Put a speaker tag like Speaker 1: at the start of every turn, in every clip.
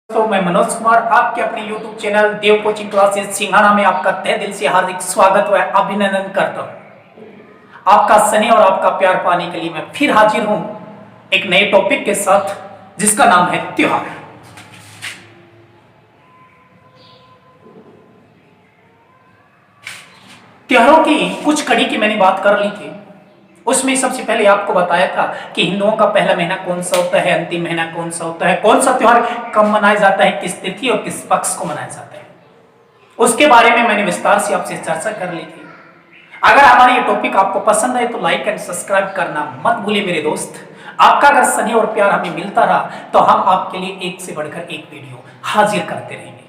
Speaker 1: तो मैं मनोज कुमार आपके अपने YouTube चैनल देव कोचिंग क्लासेस सिंघाना में आपका तहे दिल से हार्दिक स्वागत व अभिनंदन करता हूं। आपका स्नेह और आपका प्यार पाने के लिए मैं फिर हाजिर हूं एक नए टॉपिक के साथ जिसका नाम है त्योहार। त्योहारों की कुछ कड़ी की मैंने बात कर ली थी। उसमें सबसे पहले आपको बताया था कि हिंदुओं का पहला महीना कौन सा होता है, अंतिम महीना कौन सा होता है, कौन सा त्योहार कब मनाया जाता है, किस तिथि और किस पक्ष को मनाया जाता है। उसके बारे में मैंने विस्तार से आपसे चर्चा कर ली थी। अगर हमारा ये टॉपिक आपको पसंद है तो लाइक एंड सब्सक्राइब करना मत भूलिए मेरे दोस्त। आपका अगर स्नेह और प्यार हमें मिलता रहा तो हम आपके लिए एक से बढ़कर एक वीडियो हाजिर करते रहेंगे।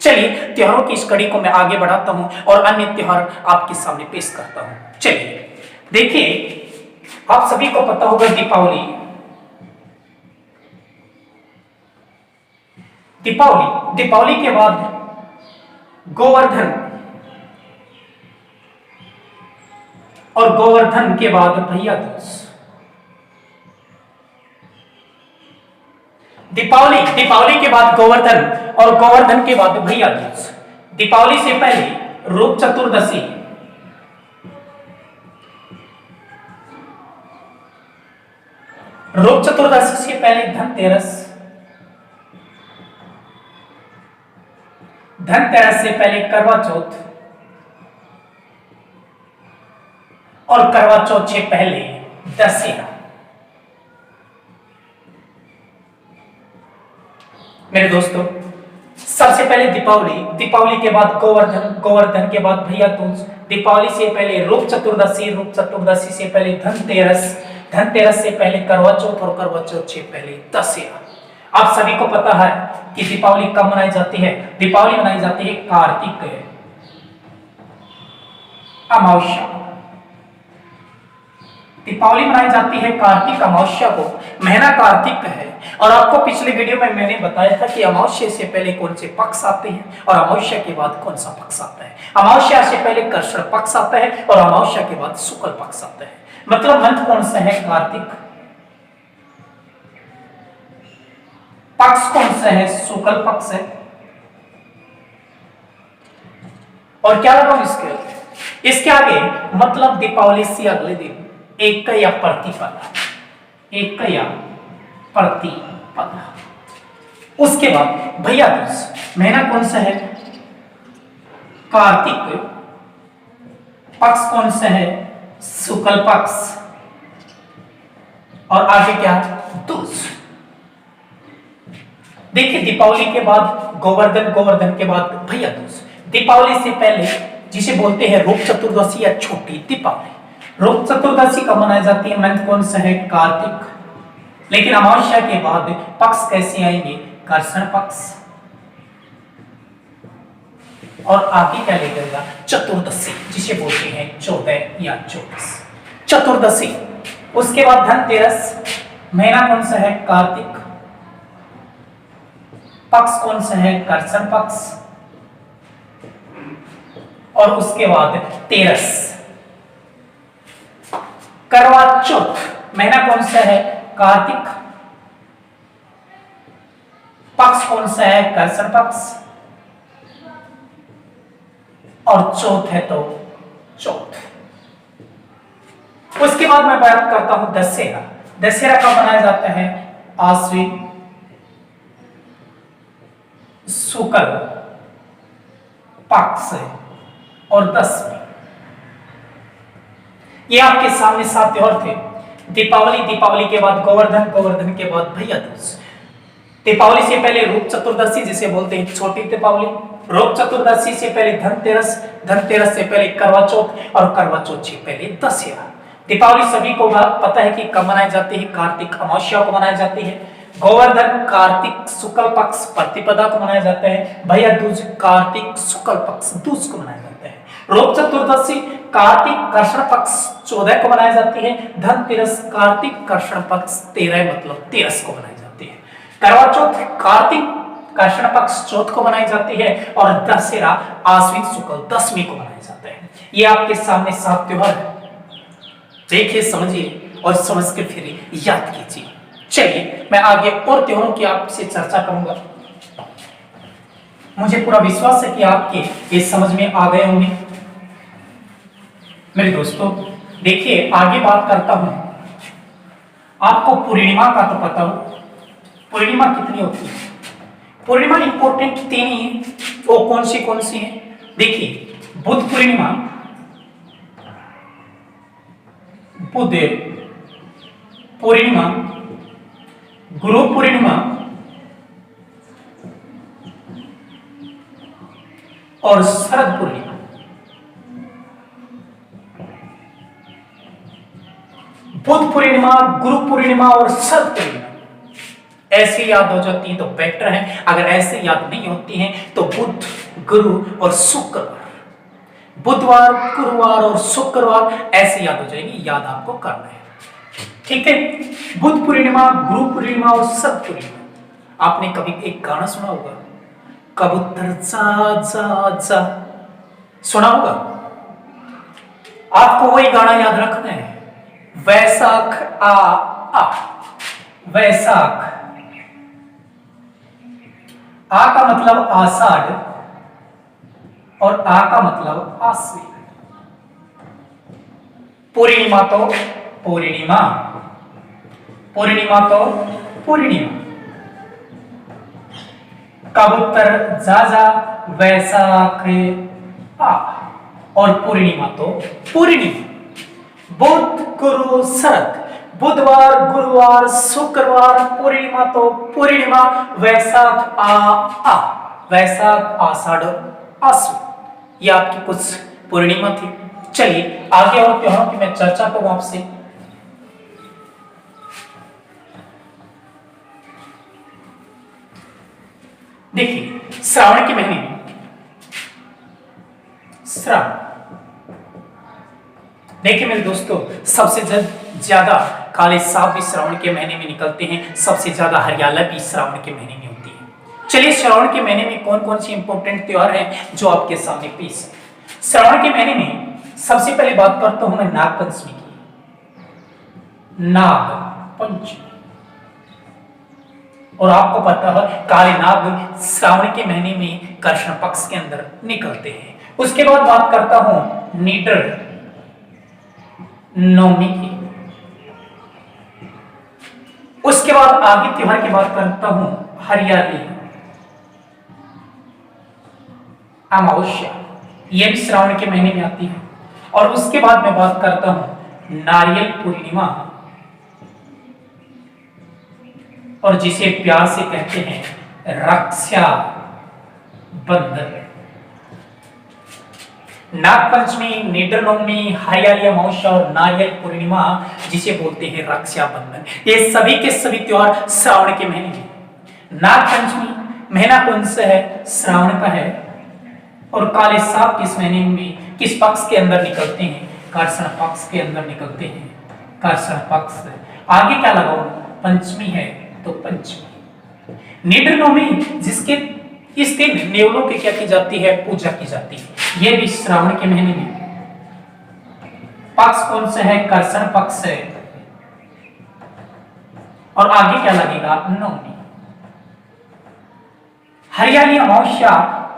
Speaker 1: चलिए त्योहारों की इस कड़ी को मैं आगे बढ़ाता हूं और अन्य त्योहार आपके सामने पेश करता हूं। चलिए देखिए, आप सभी को पता होगा दीपावली। दीपावली के बाद गोवर्धन और गोवर्धन के बाद भैया दूज। दीपावली के बाद गोवर्धन और गोवर्धन के बाद भैया दूज। दीपावली से पहले रूप चतुर्दशी, रूप चतुर्दशी से पहले धनतेरस, धनतेरस से पहले करवा चौथ और करवा चौथ से पहले दशहरा। मेरे दोस्तों, सबसे पहले दीपावली के बाद गोवर्धन के बाद भैया दूज। दीपावली से पहले रूप चतुर्दशी से पहले धनतेरस से पहले करवा चौथ और करवा चौथ से पहले दशहरा। आप सभी को पता है कि दीपावली कब मनाई जाती है। दीपावली मनाई जाती है कार्तिक अमावस्या। दीपावली मनाई जाती है कार्तिक अमावस्या को। महीना कार्तिक है और आपको पिछले वीडियो में मैंने बताया था कि अमावस्या से पहले कौन से पक्ष आते हैं और अमावस्या के बाद कौन सा पक्ष आता है। अमावस्या से पहले कृष्ण पक्ष आता है और अमावस्या के बाद शुक्ल पक्ष आता है। मतलब मंथ कौन सा है? कार्तिक। पक्ष कौन सा है? शुक्ल पक्ष है। और क्या लगाऊं इसके आगे? मतलब दीपावली से अगले दिन एक या प्रतिपदा, एक या प्रतिपदा। उसके बाद भैया दूज। महीना कौन सा है? कार्तिक। पक्ष कौन सा है? शुक्ल पक्ष। और आगे क्या? दूज। देखिए, दीपावली के बाद गोवर्धन के बाद भैया दूज। दीपावली से पहले जिसे बोलते हैं रूप चतुर्दशी या छोटी दीपावली। रूप चतुर्दशी कब मनाई जाती है? मंथ कौन सा है? कार्तिक। लेकिन अमावस्या के बाद पक्ष कैसे आएंगे? कृष्ण पक्ष। और आगे क्या लेगा? चतुर्दशी, जिसे बोलते हैं 14 या 24 चतुर्दशी। उसके बाद धनतेरस। महीना कौन सा है? कार्तिक। पक्ष कौन सा है? कृष्ण पक्ष। और उसके बाद तेरस। करवा चौथ। महीना कौन सा है? कार्तिक। पक्ष कौन सा है? कृष्ण पक्ष। और चौथ है तो चौथ। उसके बाद मैं बात करता हूं दशहरा। दशहरा कब मनाया जाता है? आश्विन शुक्ल पक्ष और दशमी। ये आपके सामने 7 त्योहार थे। दीपावली के बाद गोवर्धन के बाद भैया दूज। दीपावली से पहले रूप चतुर्दशी, जिसे बोलते हैं छोटी दीपावली। रूप चतुर्दशी से पहले धनतेरस से पहले करवा चौथ और करवा चौथ से पहले दशहरा। दीपावली सभी को पता है कि कब मनाई जाती है? कार्तिक अमावस्या को मनाई जाती है। गोवर्धन कार्तिक शुक्ल पक्ष प्रतिपदा को मनाया जाता है। भैया दूज कार्तिक शुक्ल पक्ष दूज को मनाया जाता है। रूप चतुर्दशी कार्तिक कृष्ण पक्ष 14 को मनाई जाती है। धनतेरस कार्तिक कृष्ण पक्ष 13 मतलब 13 को मनाई जाती है। करवा चौथ कार्तिक कृष्ण पक्ष चौथ को मनाई जाती है और दशहरा आश्विन शुक्ल दशमी को मनाया जाता है। ये आपके सामने 7 त्योहार है। देखिए, समझिए और समझ के फिर याद कीजिए। चलिए मैं आगे और त्योहारों की आपसे चर्चा करूंगा। मुझे पूरा विश्वास है कि आपके ये समझ में आ गए होंगे। मेरे दोस्तों देखिए, आगे बात करता हूं। आपको पूर्णिमा का तो पता हो, पूर्णिमा कितनी होती है? पूर्णिमा इंपॉर्टेंट 3 ही है। वो कौन सी है? देखिए, बुद्ध पूर्णिमा, बुद्ध पूर्णिमा, गुरु पूर्णिमा और शरद पूर्णिमा। बुद्ध पूर्णिमा, गुरु पूर्णिमा और शरद पूर्णिमा ऐसे याद हो जाती है तो बेटर है। अगर ऐसे याद नहीं होती हैं तो बुध, गुरु और शुक्रवार, बुधवार, गुरुवार और शुक्रवार ऐसे याद हो जाएगी। याद आपको करना है, ठीक है। बुद्ध पूर्णिमा, गुरु पूर्णिमा और शरद पूर्णिमा। आपने कभी एक गाना सुना होगा, कबूतर जा जा जा, सुना होगा? आपको वही गाना याद रखना है। वैशाख आ, वैशाख, आ का मतलब आषाढ़ और आ का मतलब आश्विन। पूर्णिमा तो पूर्णिमा, पूर्णिमा तो पूर्णिमा। कबूतर जा जा, वैशाख आ और पूर्णिमा तो पूर्णिमा। बुध, गुरु, शरद, बुधवार, गुरुवार, शुक्रवार, पूर्णिमा तो पूर्णिमा, वैशाख आ, वैशाख, आषाढ़, आश्विन। ये आपकी कुछ पूर्णिमा थी। चलिए आगे और त्योहारों की मैं चर्चा करूं आपसे। देखिए, श्रावण के महीने में, श्रावण, देखिए मेरे दोस्तों, सबसे ज्यादा काले सांप भी श्रावण के महीने में निकलते हैं। सबसे ज्यादा हरियाला भी श्रावण के महीने में होती है। चलिए, श्रावण के महीने में कौन कौन सी इंपॉर्टेंट त्योहार हैं जो आपके सामने पेश है। श्रावण के महीने में सबसे पहले बात करता हूं मैं नाग पंचमी की। नाग पंचमी, और आपको पता है काले नाग श्रावण के महीने में कृष्ण पक्ष के अंदर निकलते हैं। उसके बाद बात करता हूं नीडर नवमी की। उसके बाद आगे त्योहार की बात करता हूं हरियाली अमावस्या, यह भी श्रावण के महीने में आती है। और उसके बाद मैं बात करता हूं नारियल पूर्णिमा, और जिसे प्यार से कहते हैं रक्षा बंधन। नाग पंचमी, नीडर नवमी, हरियाली अमावस्या और नारियल पूर्णिमा जिसे बोलते हैं रक्षाबंधन, ये सभी के सभी त्योहार श्रावण के महीने में। नाग पंचमी महीना कौन सा है? श्रावण का है। और काले सांप किस महीने में, किस पक्ष के अंदर निकलते हैं? कृष्ण पक्ष के अंदर निकलते हैं, कृष्ण पक्ष। आगे क्या लगाओ? पंचमी है तो पंचमी। नीडर नवमी, जिसके इस दिन नेवलों की क्या की जाती है? पूजा की जाती है। यह भी श्रावण के महीने में। पक्ष कौन सा है? कृष्ण पक्ष है। और आगे क्या लगेगा? नवमी। हरियाली अमावस्या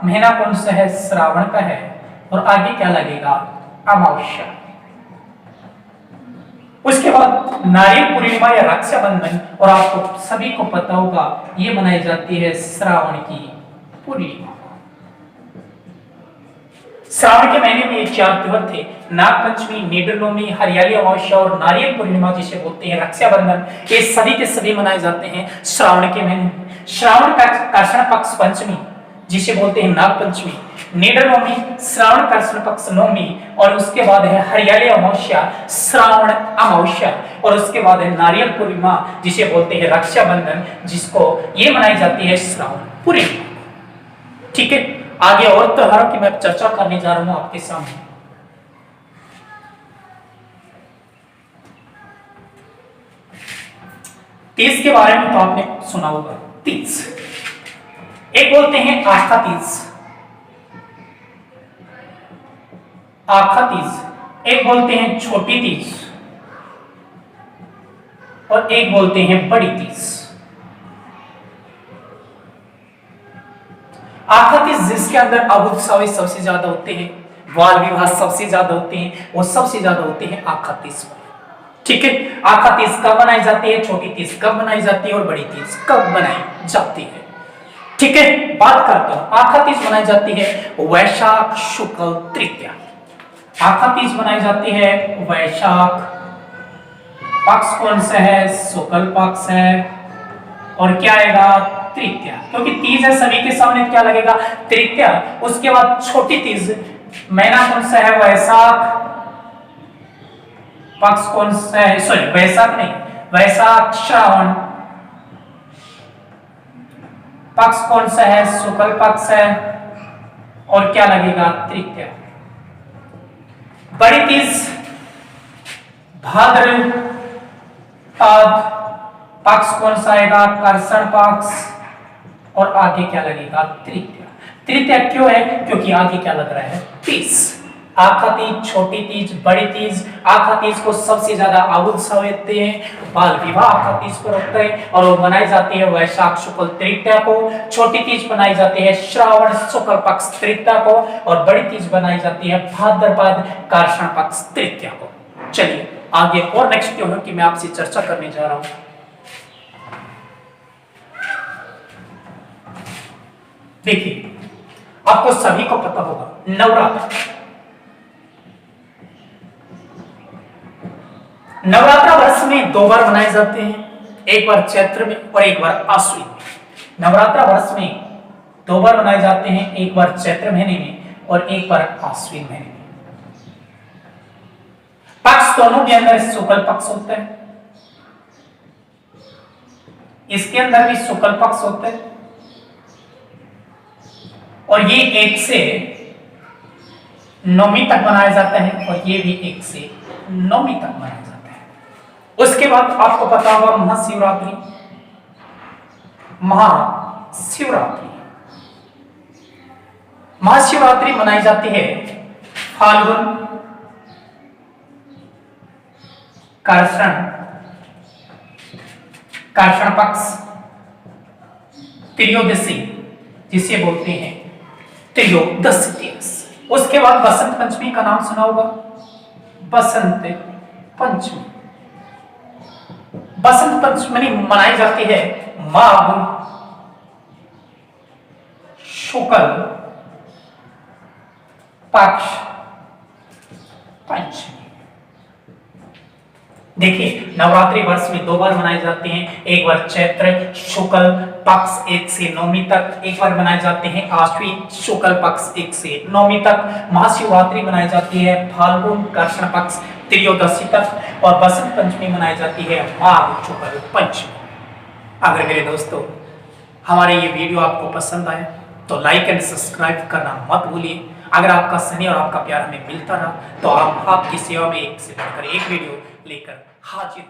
Speaker 1: महीना कौन सा है? श्रावण का है। और आगे क्या लगेगा? अमावस्या। उसके बाद नारियल पूर्णिमा या रक्षाबंधन, और आपको सभी को पता होगा यह मनाई जाती है श्रावण की पूर्णिमा। श्रावण के महीने में ये 4 त्योहार थे, नाग पंचमी, नीडर नवमी, हरियाली अमावस्या और नारियल पूर्णिमा जिसे बोलते हैं रक्षाबंधन। ये सभी के सभी मनाए जाते हैं श्रावण के महीने में। श्रावण का कृष्ण पक्ष पंचमी जिसे बोलते हैं नाग पंचमी, नीडर नवमी श्रावण कृष्ण पक्ष नवमी, और उसके बाद है हरियाली अमावस्या श्रावण अमावस्या, और उसके बाद है नारियल पूर्णिमा जिसे बोलते हैं रक्षाबंधन, जिसको ये मनाई जाती है श्रावण पूर्णिमा। ठीक है, आगे और त्योहारों की मैं चर्चा करने जा रहा हूं आपके सामने। तीज के बारे में तो आपने सुना होगा। तीज एक बोलते हैं आखा तीज, आखा तीज, एक बोलते हैं छोटी तीज, और एक बोलते हैं बड़ी तीज। आखा तीज जिसके अंदर अबुध सवे सबसे ज्यादा होते हैं, बाल विवाह सबसे ज्यादा होते हैं, वो सबसे ज्यादा होते हैं आखा तीज पर। ठीक है, आखा तीज कब मनाई जाती है, छोटी तीज कब मनाई जाती है और बड़ी तीज कब मनाई जाती है। ठीक है, बात करते हैं। आखा तीज मनाई जाती है वैशाख शुक्ल तृतीया। आखा तीज मनाई जाती है वैशाख, पक्ष कौन सा है, शुक्ल पक्ष है, और क्या आएगा, तृतीया, क्योंकि तीज है सभी के सामने क्या लगेगा, तृतीया। उसके बाद छोटी तीज, महीना कौन सा है, वैशाख, पक्ष कौन सा है, सॉरी वैशाख नहीं, वैशाख श्रावण, पक्ष कौन सा है, शुक्ल पक्ष है, और क्या लगेगा, तृतीया। बड़ी तीज भाद्र, पक्ष कौन सा आएगा, कर्षण पक्ष, और आगे क्या लगेगा, तृतीया। तृतीया क्यों है, क्योंकि आगे क्या लग रहा है, तीज। आखा तीज, छोटी तीज, बड़ी तीज। आखा तीज को सबसे ज्यादा अबुध सवे होते हैं, बाल विवाह आखा तीज पर होता है, और वो मनाई जाती है वैशाख शुक्ल तृतीया को। छोटी तीज बनाई जाती है श्रावण शुक्ल पक्ष तृतीया को, और बड़ी तीज बनाई जाती है भाद्रपद कर्षण पक्ष तृतीया को। चलिए आगे और नेक्स्ट त्योहार की मैं आपसे चर्चा करने जा रहा हूं। देखिए, आपको सभी को पता होगा नवरात्र। नवरात्र वर्ष में 2 बार मनाए जाते हैं, एक बार चैत्र में और एक बार आश्विन में। नवरात्र वर्ष में 2 बार मनाए जाते हैं, एक बार चैत्र महीने में और एक बार आश्विन महीने में। पक्ष दोनों के अंदर शुक्ल पक्ष होता है, इसके अंदर भी शुक्ल पक्ष होता है, और ये 1 से 9वीं तक मनाया जाता है, और ये भी 1 से 9वीं तक मनाया जाता है। उसके बाद आपको पता होगा महाशिवरात्रि। महाशिवरात्रि महाशिवरात्रि मनाई जाती है फाल्गुन कर्षण पक्ष त्रयोदशी, जिसे बोलते हैं त्रयोदशी दिवस। उसके बाद बसंत पंचमी का नाम सुना होगा, बसंत पंचमी। बसंत पंचमी मनाई जाती है माघ शुक्ल पक्ष पंचमी। देखिए, नवरात्रि वर्ष में 2 बार मनाए जाते हैं, एक बार चैत्र शुक्ल पक्ष 1 से 9वीं तक, एक बार मनाए जाते हैं आश्विन शुक्ल पक्ष 1 से 9वीं तक। महाशिवरात्रि मनाई जाती है फाल्गुन कृष्ण पक्ष त्रयोदशी तक, और बसंत पंचमी मनाई जाती है माघ शुक्ल पंचमी। अगर मेरे दोस्तों हमारे ये वीडियो आपको पसंद आए तो लाइक एंड सब्सक्राइब करना मत भूलिए। अगर आपका स्नेह और आपका प्यार हमें मिलता रहा तो हम आपकी सेवा में एक से बढ़कर एक वीडियो लेकर हाजिर